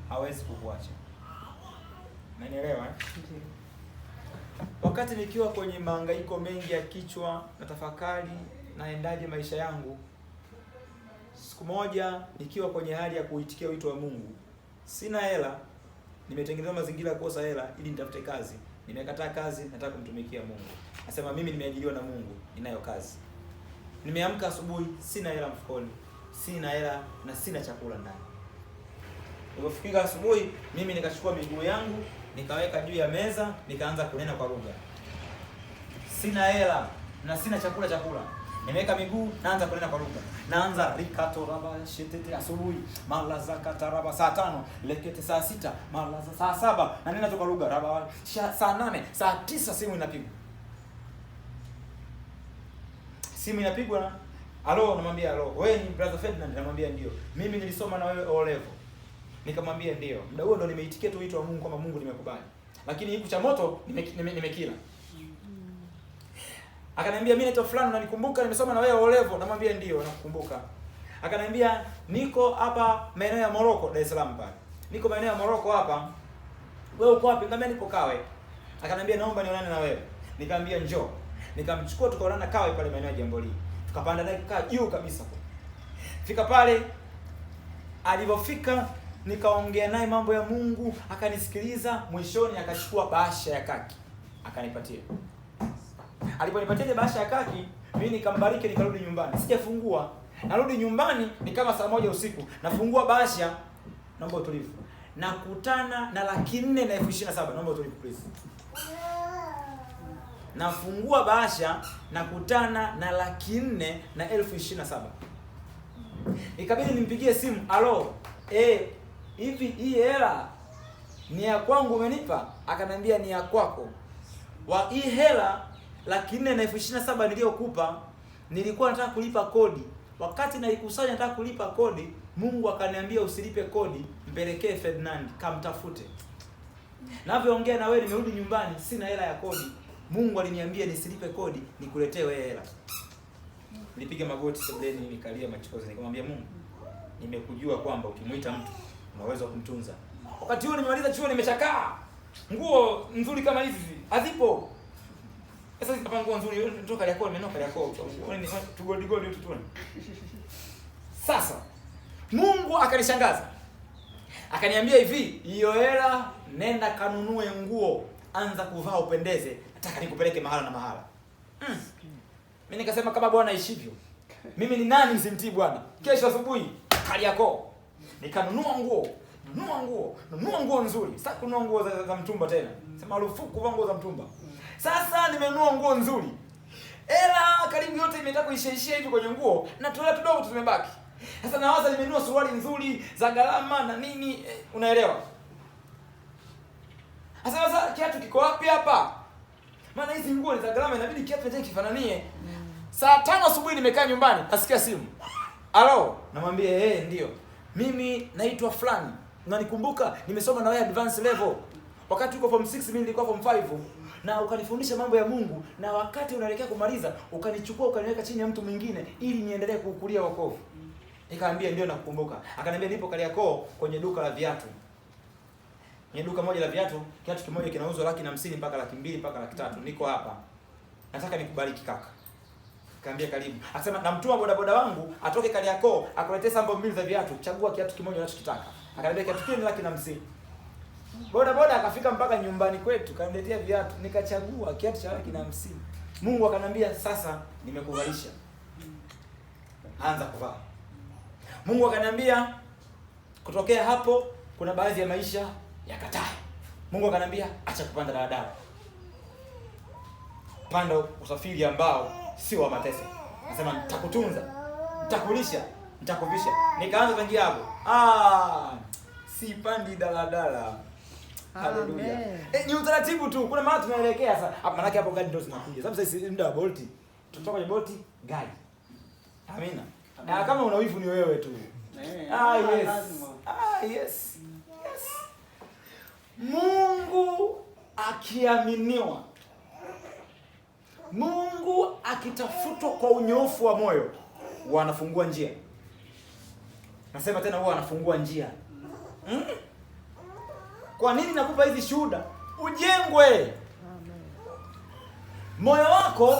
hawezi kukuacha. Unanielewa? Wakati nikiwa kwenye mahangaiko mengi ya kichwa na tafakari naendaje maisha yangu, siku moja nikiwa kwenye hali ya kuitikia wito wa Mungu, sina hela, nimetengeneza mazingira ya kukosa hela ili nitafute kazi. Nimekataa kazi, nataka kumtumikia Mungu. Nasema mimi nimeajiriwa na Mungu, ninayo kazi. Nimeamka asubuhi, sina hela mfukoni, sina hela na sina chakula ndani. Nilipofika asubuhi, mimi nikachukua miguu yangu, nikaweka juu ya meza, nikaanza kunena kwa lugha. Sina hela na sina chakula. Nimeweka miguu, naanza kunena kwa lugha. Naanza rikato raba shetete asubuhi, mala zakata raba saa 5, lekete saa 6, mala saa 7, na nena tu kwa lugha raba saa 8, saa 9 simu inapigwa. Simu inapigwa. Halo, namwambia halo. Wewe ni brother Ferdinand? Namwambia ndio. Mimi nilisoma na wewe O level. Nikamwambia ndio. Muda huo ndo nimeitikia tu wito wa Mungu kwamba Mungu nimekubali. Lakini hiku cha moto nimekila. Akaniambia mimi naitwa fulani na nikumbuka nimesoma na wewe O level. Namwambia ndio, nakukumbuka. Akaniambia niko hapa maeneo ya Morocco, Dar es Salaam pale. Niko maeneo ya Morocco hapa. Wewe uko wapi? Nikamwambia niko Kawe. Akaniambia naomba nionane na wewe. Nikamwambia njoo. Nikamchukua tukaonana Kawe pale maeneo ya Jambo Hili. Tukapanda naye kukaa juu kabisa. Fika pale, alipofika nikaongea naye mambo ya Mungu, akanisikiliza, mwishoni akachukua bahasha ya kaki akanipatia. Aliponipatia bahasha ya kaki, mimi nikambariki, nikarudi nyumbani. Sijafungua. Narudi nyumbani ni kama saa 1 usiku. Nafungua bahasha, naomba utulivu. Nakutana na 4,27,000. Naomba utulivu please. Nafungua bahasha, nakutana na 4,27,000. Ikabidi nimpigie simu, "Alo, hivi hii hela ni ya kwangu umenipa?" Akaniambia ni ya kwako. Wa hii hela 4,27,000 niliyokupa, nilikuwa nataka kulipa kodi. Wakati naikusanya nataka kulipa kodi, Mungu akaniambia usilipe kodi, mpelekee Ferdinand, kamtafute. Navyoongea na wewe nimerudi nyumbani, sina hela ya kodi. Mungu aliniambia nisilipe kodi, nikuletee wewe hela. Nilipiga magoti sebuleni, nikalia machozi, nikamwambia Mungu, nimekujua kwamba ukimuita mtu unaweza kumtunza. Wakati huo nimemaliza chuo, nimechakaa. Nguo nzuri kama hizi hazipo. Sasa hapa nguo nzuri nitoka yako, nimenoka yako. Ni tu gold yote tu. Sasa Mungu akanishangaza. Akaniambia hivi, hiyo hela nenda kanunue nguo, anza kuvaa upendeze, nataka nikupeleke mahala na mahala. Mimi nikasema kama Bwana aishivyo, mimi ni nani msimtii Bwana? Kesho asubuhi Kariakoo nikanunua nguo nzuri. Sasa kununua nguo za mtumba tena. Sema marufuku kuvaa nguo za mtumba. Sasa nimenunua nguo nzuri. Hela karibu yote imetaka kuishaishia hivi kwenye nguo, na tulia kidogo tu tumebaki. Sasa nawaza nimenunua suruali nzuri za gharama na nini, unaelewa? Sasa kiatu kiko wapi hapa? Maana hizi nguo ni za gharama, inabidi kiatu chenye kifananie. Saa 5 asubuhi nimekaa nyumbani, nasikia simu. Halo, namwambia ndio. Mimi naitwa fulani. Unanikumbuka? Nimesoma na wewe advanced level. Wakati uko form 6 mimi nilikuwa form 5 na ukanifundisha mambo ya Mungu, na wakati unaelekea kumaliza ukanichukua ukaniweka chini ya mtu mwingine ili niendelee kukukulia wokovu. Nikamwambia ndio nakukumbuka. Akaniambia nipo Kariakoo kwenye duka la viatu. Ni duka moja la viatu, kiatu kimoja kinauzwa 150,000 mpaka 200,000 mpaka 300,000. Niko hapa. Nataka nikubariki kaka. Kaambia karibu. Akasema namtuma bodaboda wangu atoke Kariakoo akuletee sample 2 za viatu. Chagua kiatu kimoja unachokitaka. Akaniambia kiatu kile ni 150,000. Bodaboda akafika mpaka nyumbani kwetu, kaniletea viatu, nikachagua kiatu cha 150,000. Mungu akanambia sasa nimekuvalisha. Anza kuvaa. Mungu akaniambia kutokea hapo kuna baadhi ya maisha yakatae. Mungu akaniambia acha kupanda daladala. Panda usafiri ambao sio wa mateso. Nasema nitakutunza, nitakulisha, nitakuvisha. Nikaanza tangia hapo. Sipandi daladala. Haleluya. Ni utaratibu tu. Kuna mahali tunaelekea sasa. Maana yake hapo gari ndio zinakuja. Sababu sasa muda wa Bolt. Tutoka kwenye Bolt gari. Amina. Na kama una wivu ni wewe tu. Yes. Yes. Mungu akiaminiwa, Mungu akitafutwa kwa unyofu wa moyo, wanafungua njia. Nasema tena huwa anafungua njia. Kwa nini nakupa hizi shuhuda? Ujengwe. Moyo wako